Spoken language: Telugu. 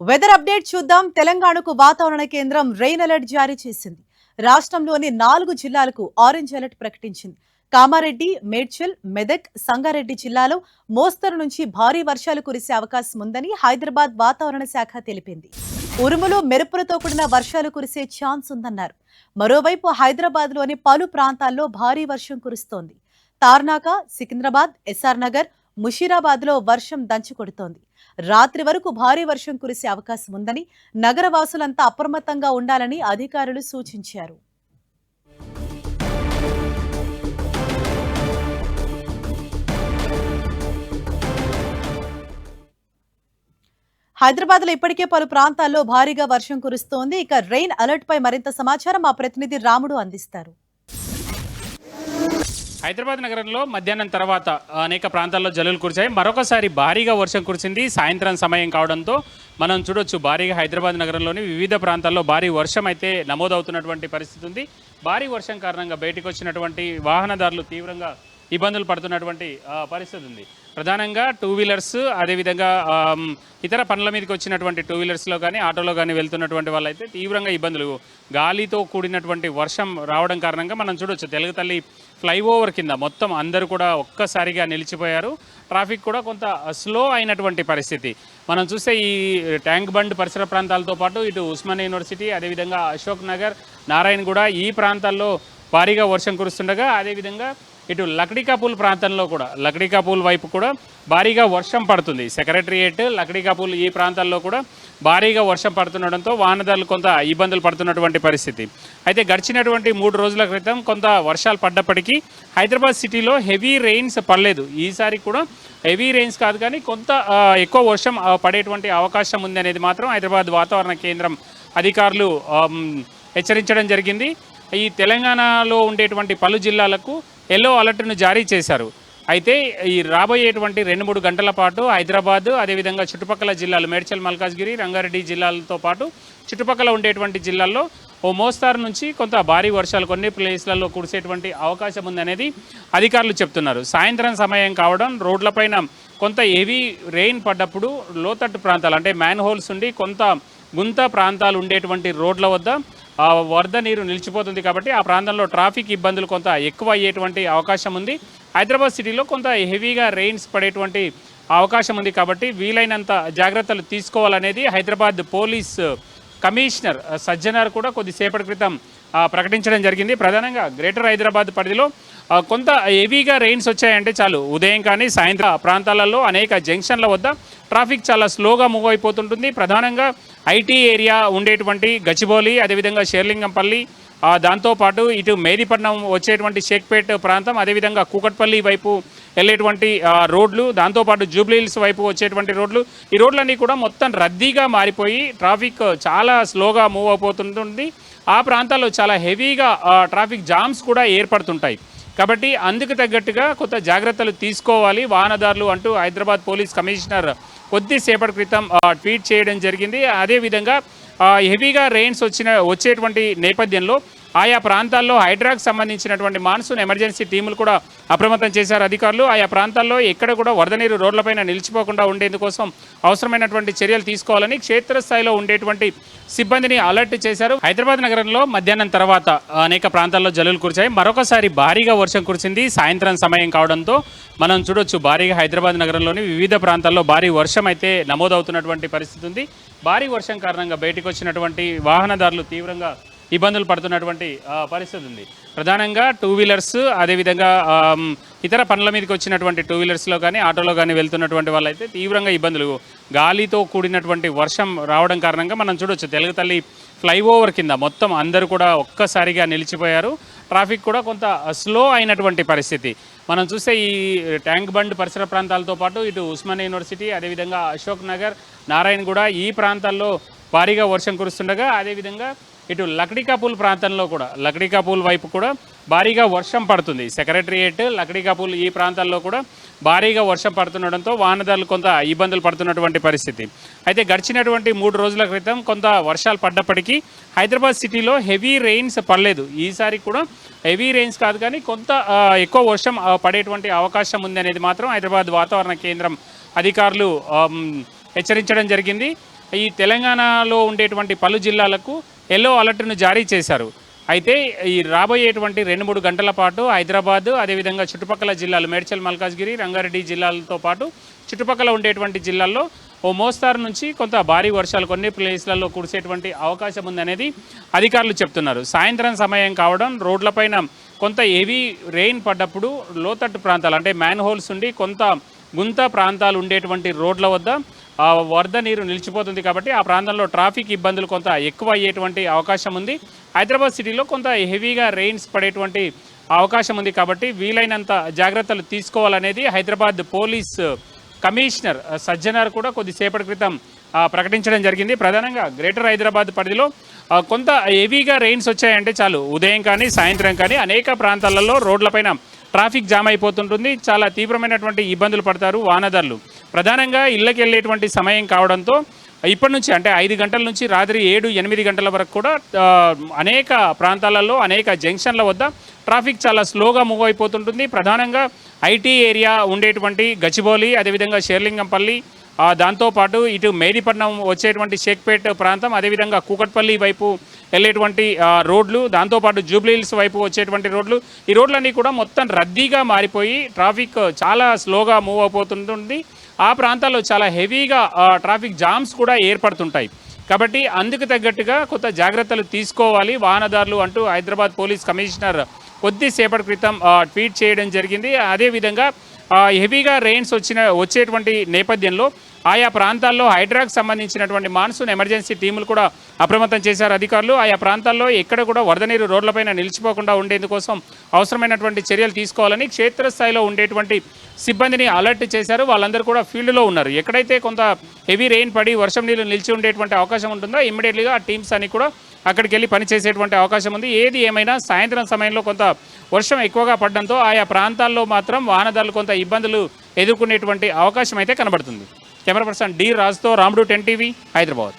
వెదర్ అప్డేట్ చూద్దాం. తెలంగాణకు వాతావరణ కేంద్రం రెయిన్ అలర్ట్ జారీ చేసింది. రాష్ట్రంలోని 4 జిల్లాలకు ఆరెంజ్ అలర్ట్ ప్రకటించింది. కామారెడ్డి, మేడ్చల్, మెదక్, సంగారెడ్డి జిల్లాలో మోస్తరు నుంచి భారీ వర్షాలు కురిసే అవకాశం ఉందని హైదరాబాద్ వాతావరణ శాఖ తెలిపింది. ఉరుములు, మెరుపులతో కూడిన వర్షాలు కురిసే ఛాన్స్ ఉందన్నారు. మరోవైపు హైదరాబాద్లోని పలు ప్రాంతాల్లో భారీ వర్షం కురుస్తోంది. తార్నాక, సికింద్రాబాద్, ఎస్ఆర్ నగర్, ముషీరాబాద్లో వర్షం దంచుకొడుతోంది. రాత్రి వరకు భారీ వర్షం కురిసే అవకాశం ఉందని నగరవాసులంతా అప్రమత్తంగా ఉండాలని అధికారులు సూచించారు. హైదరాబాద్ లో ఇప్పటికే పలు ప్రాంతాల్లో భారీగా వర్షం కురుస్తోంది. ఇక రెయిన్ అలర్ట్ పై మరింత సమాచారం మా ప్రతినిధి రాముడు అందిస్తారు. హైదరాబాద్ నగరంలో మధ్యాహ్నం తర్వాత అనేక ప్రాంతాల్లో జల్లులు కురిశాయి. మరొకసారి భారీగా వర్షం కురిసింది. సాయంత్రం సమయం కావడంతో మనం చూడొచ్చు భారీగా హైదరాబాద్ నగరంలోని వివిధ ప్రాంతాల్లో భారీ వర్షం అయితే నమోదవుతున్నటువంటి పరిస్థితి ఉంది. భారీ వర్షం కారణంగా బయటకు వచ్చినటువంటి వాహనదారులు తీవ్రంగా ఇబ్బందులు పడుతున్నటువంటి పరిస్థితి ఉంది. ప్రధానంగా టూ వీలర్స్, అదేవిధంగా ఇతర పనుల మీదకి వచ్చినటువంటి టూ వీలర్స్లో కానీ ఆటోలో కానీ వెళ్తున్నటువంటి వాళ్ళైతే తీవ్రంగా ఇబ్బందులు, గాలితో కూడినటువంటి వర్షం రావడం కారణంగా మనం చూడొచ్చు తెలుగుతల్లి ఫ్లైఓవర్ కింద మొత్తం అందరూ కూడా ఒక్కసారిగా నిలిచిపోయారు. ట్రాఫిక్ కూడా కొంత స్లో అయినటువంటి పరిస్థితి మనం చూస్తే ఈ ట్యాంక్ బండ్ పరిసర ప్రాంతాలతో పాటు ఇటు ఉస్మానియా యూనివర్సిటీ, అదేవిధంగా అశోక్ నగర్, నారాయణగూడ ఈ ప్రాంతాల్లో భారీగా వర్షం కురుస్తుండగా, అదేవిధంగా ఇటు లక్డీకాపూల్ ప్రాంతంలో కూడా లక్డీకాపూల్ వైపు కూడా భారీగా వర్షం పడుతుంది. సెక్రటరియేట్, లక్డీకాపూల్ ఈ ప్రాంతాల్లో కూడా భారీగా వర్షం పడుతుండడంతో వాహనదారులు కొంత ఇబ్బందులు పడుతున్నటువంటి పరిస్థితి. అయితే గడిచినటువంటి 3 రోజుల క్రితం కొంత వర్షాలు పడ్డప్పటికీ హైదరాబాద్ సిటీలో హెవీ రెయిన్స్ పడలేదు. ఈసారి కూడా హెవీ రెయిన్స్ కాదు కానీ కొంత ఎక్కువ వర్షం పడేటువంటి అవకాశం ఉంది అనేది మాత్రం హైదరాబాద్ వాతావరణ కేంద్రం అధికారులు హెచ్చరించడం జరిగింది. ఈ తెలంగాణలో ఉండేటువంటి పలు జిల్లాలకు ఎల్లో అలర్ట్ను జారీ చేశారు. అయితే ఈ రాబోయేటువంటి 2-3 గంటల పాటు హైదరాబాద్, అదేవిధంగా చుట్టుపక్కల జిల్లాలు మేడ్చల్, మల్కాజ్గిరి, రంగారెడ్డి జిల్లాలతో పాటు చుట్టుపక్కల ఉండేటువంటి జిల్లాల్లో ఓ మోస్తారు నుంచి కొంత భారీ వర్షాలు కొన్ని ప్లేస్లలో కురిసేటువంటి అవకాశం ఉందనేది అధికారులు చెప్తున్నారు. సాయంత్రం సమయం కావడం, రోడ్లపైన కొంత హెవీ రెయిన్ పడ్డప్పుడు లోతట్టు ప్రాంతాలు అంటే మ్యాన్ హోల్స్ ఉండి కొంత గుంత ప్రాంతాలు ఉండేటువంటి రోడ్ల వద్ద వరద నీరు నిలిచిపోతుంది. కాబట్టి ఆ ప్రాంతంలో ట్రాఫిక్ ఇబ్బందులు కొంత ఎక్కువ అయ్యేటువంటి అవకాశం ఉంది. హైదరాబాద్ సిటీలో కొంత హెవీగా రెయిన్స్ పడేటువంటి అవకాశం ఉంది. కాబట్టి వీలైనంత జాగ్రత్తలు తీసుకోవాలనేది హైదరాబాద్ పోలీస్ కమిషనర్ సజ్జనార్ కూడా కొద్దిసేపటి క్రితం ప్రకటించడం జరిగింది. ప్రధానంగా గ్రేటర్ హైదరాబాద్ పరిధిలో కొంత హెవీగా రెయిన్స్ వచ్చాయంటే చాలు, ఉదయం కానీ సాయంత్రం ప్రాంతాలలో అనేక జంక్షన్ల వద్ద ట్రాఫిక్ చాలా స్లోగా మూవ్ అయిపోతుంటుంది. ప్రధానంగా ఐటీ ఏరియా ఉండేటువంటి గచ్చిబౌలి, అదేవిధంగా షేర్లింగంపల్లి, దాంతోపాటు ఇటు మేదీపట్నం వచ్చేటువంటి షేక్పేట్ ప్రాంతం, అదేవిధంగా కూకట్పల్లి వైపు వెళ్ళేటువంటి రోడ్లు, దాంతోపాటు జూబ్లీహిల్స్ వైపు వచ్చేటువంటి రోడ్లు, ఈ రోడ్లన్నీ కూడా మొత్తం రద్దీగా మారిపోయి ట్రాఫిక్ చాలా స్లోగా మూవ్ అయిపోతుంటుంది. ఆ ప్రాంతాల్లో చాలా హెవీగా ట్రాఫిక్ జామ్స్ కూడా ఏర్పడుతుంటాయి. కాబట్టి అందుకు తగ్గట్టుగా కొంత జాగ్రత్తలు తీసుకోవాలి వాహనదారులు అంటూ హైదరాబాద్ పోలీస్ కమిషనర్ కొద్దిసేపటి క్రితం ట్వీట్ చేయడం జరిగింది. అదేవిధంగా హెవీగా రెయిన్స్ వచ్చేటువంటి నేపథ్యంలో ఆయా ప్రాంతాల్లో హైడ్రాకు సంబంధించినటువంటి మాన్సూన్ ఎమర్జెన్సీ టీములు కూడా అప్రమత్తం చేశారు అధికారులు. ఆయా ప్రాంతాల్లో ఎక్కడ కూడా వరద నీరు రోడ్లపైన నిలిచిపోకుండా ఉండేందుకోసం అవసరమైనటువంటి చర్యలు తీసుకోవాలని క్షేత్రస్థాయిలో ఉండేటువంటి సిబ్బందిని అలర్ట్ చేశారు. హైదరాబాద్ నగరంలో మధ్యాహ్నం తర్వాత అనేక ప్రాంతాల్లో జల్లులు కురిశాయి. మరొకసారి భారీగా వర్షం కురిసింది. సాయంత్రం సమయం కావడంతో మనం చూడొచ్చు భారీగా హైదరాబాద్ నగరంలోని వివిధ ప్రాంతాల్లో భారీ వర్షం అయితే నమోదవుతున్నటువంటి పరిస్థితి ఉంది. భారీ వర్షం కారణంగా బయటకు వచ్చినటువంటి వాహనదారులు తీవ్రంగా ఇబ్బందులు పడుతున్నటువంటి పరిస్థితి ఉంది. ప్రధానంగా టూ వీలర్స్, అదేవిధంగా ఇతర పనుల మీదకి వచ్చినటువంటి టూ వీలర్స్లో కానీ ఆటోలో కానీ వెళ్తున్నటువంటి వాళ్ళైతే తీవ్రంగా ఇబ్బందులు, గాలితో కూడినటువంటి వర్షం రావడం కారణంగా మనం చూడొచ్చు తెలుగుతల్లి ఫ్లైఓవర్ కింద మొత్తం అందరూ కూడా ఒక్కసారిగా నిలిచిపోయారు. ట్రాఫిక్ కూడా కొంత స్లో అయినటువంటి పరిస్థితి మనం చూస్తే ఈ ట్యాంక్ బండ్ పరిసర ప్రాంతాలతో పాటు ఇటు ఉస్మానియా యూనివర్సిటీ, అదేవిధంగా అశోక్ నగర్, నారాయణగూడ ఈ ప్రాంతాల్లో భారీగా వర్షం కురుస్తుండగా, అదేవిధంగా ఇటు లక్డీకాపూల్ ప్రాంతంలో కూడా లక్డీకాపూల్ వైపు కూడా భారీగా వర్షం పడుతుంది. సెక్రటరియేట్, లక్డీకాపూల్ ఈ ప్రాంతాల్లో కూడా భారీగా వర్షం పడుతుండడంతో వాహనదారులు కొంత ఇబ్బందులు పడుతున్నటువంటి పరిస్థితి. అయితే గడిచినటువంటి 3 రోజుల క్రితం కొంత వర్షాలు పడ్డప్పటికీ హైదరాబాద్ సిటీలో హెవీ రెయిన్స్ పడలేదు. ఈసారి కూడా హెవీ రెయిన్స్ కాదు కానీ కొంత ఎక్కువ వర్షం పడేటువంటి అవకాశం ఉంది అనేది మాత్రం హైదరాబాద్ వాతావరణ కేంద్రం అధికారులు హెచ్చరించడం జరిగింది. ఈ తెలంగాణలో ఉండేటువంటి పలు జిల్లాలకు ఎల్లో అలర్ట్ను జారీ చేశారు. అయితే ఈ రాబోయేటువంటి 2-3 గంటల పాటు హైదరాబాద్, అదేవిధంగా చుట్టుపక్కల జిల్లాలు మేడ్చల్, మల్కాజ్గిరి, రంగారెడ్డి జిల్లాలతో పాటు చుట్టుపక్కల ఉండేటువంటి జిల్లాల్లో ఓ మోస్తారు నుంచి కొంత భారీ వర్షాలు కొన్ని ప్లేస్లలో కురిసేటువంటి అవకాశం ఉందనేది అధికారులు చెప్తున్నారు. సాయంత్రం సమయం కావడం, రోడ్లపైన కొంత హెవీ రెయిన్ పడ్డప్పుడు లోతట్టు ప్రాంతాలు అంటే మ్యాన్ హోల్స్ ఉండి కొంత గుంత ప్రాంతాలు ఉండేటువంటి రోడ్ల వద్ద వరద నీరు నిలిచిపోతుంది. కాబట్టి ఆ ప్రాంతంలో ట్రాఫిక్ ఇబ్బందులు కొంత ఎక్కువ అయ్యేటువంటి అవకాశం ఉంది. హైదరాబాద్ సిటీలో కొంత హెవీగా రెయిన్స్ పడేటువంటి అవకాశం ఉంది. కాబట్టి వీలైనంత జాగ్రత్తలు తీసుకోవాలనేది హైదరాబాద్ పోలీస్ కమిషనర్ సజ్జనార్ కూడా కొద్దిసేపటి క్రితం ప్రకటించడం జరిగింది. ప్రధానంగా గ్రేటర్ హైదరాబాద్ పరిధిలో కొంత హెవీగా రెయిన్స్ వచ్చాయంటే చాలు, ఉదయం కానీ సాయంత్రం కానీ అనేక ప్రాంతాలలో రోడ్లపైన ట్రాఫిక్ జామ్ అయిపోతుంటుంది. చాలా తీవ్రమైనటువంటి ఇబ్బందులు పడతారు వాహనదారులు. ప్రధానంగా ఇళ్ళకి వెళ్ళేటువంటి సమయం కావడంతో ఇప్పటి నుంచి అంటే 5 గంటల నుంచి రాత్రి 7-8 గంటల వరకు కూడా అనేక ప్రాంతాలలో అనేక జంక్షన్ల వద్ద ట్రాఫిక్ చాలా స్లోగా మూవ్ అయిపోతుంటుంది. ప్రధానంగా ఐటీ ఏరియా ఉండేటువంటి గచ్చిబౌలి, అదేవిధంగా షేర్లింగంపల్లి, దాంతోపాటు ఇటు మేదీపట్నం వచ్చేటువంటి షేక్పేట్ ప్రాంతం, అదేవిధంగా కూకట్పల్లి వైపు వెళ్ళేటువంటి రోడ్లు, దాంతోపాటు జూబ్లీహిల్స్ వైపు వచ్చేటువంటి రోడ్లు, ఈ రోడ్లన్నీ కూడా మొత్తం రద్దీగా మారిపోయి ట్రాఫిక్ చాలా స్లోగా మూవ్ అయిపోతుంటుంది. ఆ ప్రాంతాల్లో చాలా హెవీగా ట్రాఫిక్ జామ్స్ కూడా ఏర్పడుతుంటాయి. కాబట్టి అందుకు తగ్గట్టుగా కొంత జాగ్రత్తలు తీసుకోవాలి వాహనదారులు అంటూ హైదరాబాద్ పోలీస్ కమిషనర్ కొద్దిసేపటి క్రితం ట్వీట్ చేయడం జరిగింది. అదేవిధంగా హెవీగా రెయిన్స్ వచ్చేటువంటి నేపథ్యంలో ఆయా ప్రాంతాల్లో హైడ్రాకు సంబంధించినటువంటి మాన్సూన్ ఎమర్జెన్సీ టీములు కూడా అప్రమత్తం చేశారు అధికారులు. ఆయా ప్రాంతాల్లో ఎక్కడ కూడా వరద నీరు రోడ్లపైన నిలిచిపోకుండా ఉండేందుకోసం అవసరమైనటువంటి చర్యలు తీసుకోవాలని క్షేత్రస్థాయిలో ఉండేటువంటి సిబ్బందిని అలర్ట్ చేశారు. వాళ్ళందరూ కూడా ఫీల్డ్లో ఉన్నారు. ఎక్కడైతే కొంత హెవీ రెయిన్ పడి వర్షం నీళ్ళు నిలిచి ఉండేటువంటి అవకాశం ఉంటుందో ఇమ్మీడియట్లీగా ఆ టీమ్స్ అని కూడా అక్కడికి వెళ్ళి పనిచేసేటువంటి అవకాశం ఉంది. ఏది ఏమైనా సాయంత్రం సమయంలో కొంత వర్షం ఎక్కువగా పడడంతో ఆయా ప్రాంతాల్లో మాత్రం వాహనదారులు కొంత ఇబ్బందులు ఎదుర్కొనేటువంటి అవకాశం అయితే కనబడుతుంది. కెమెరా పర్సన్ డి రాజుతో రాముడు 10 టీవీ హైదరాబాద్.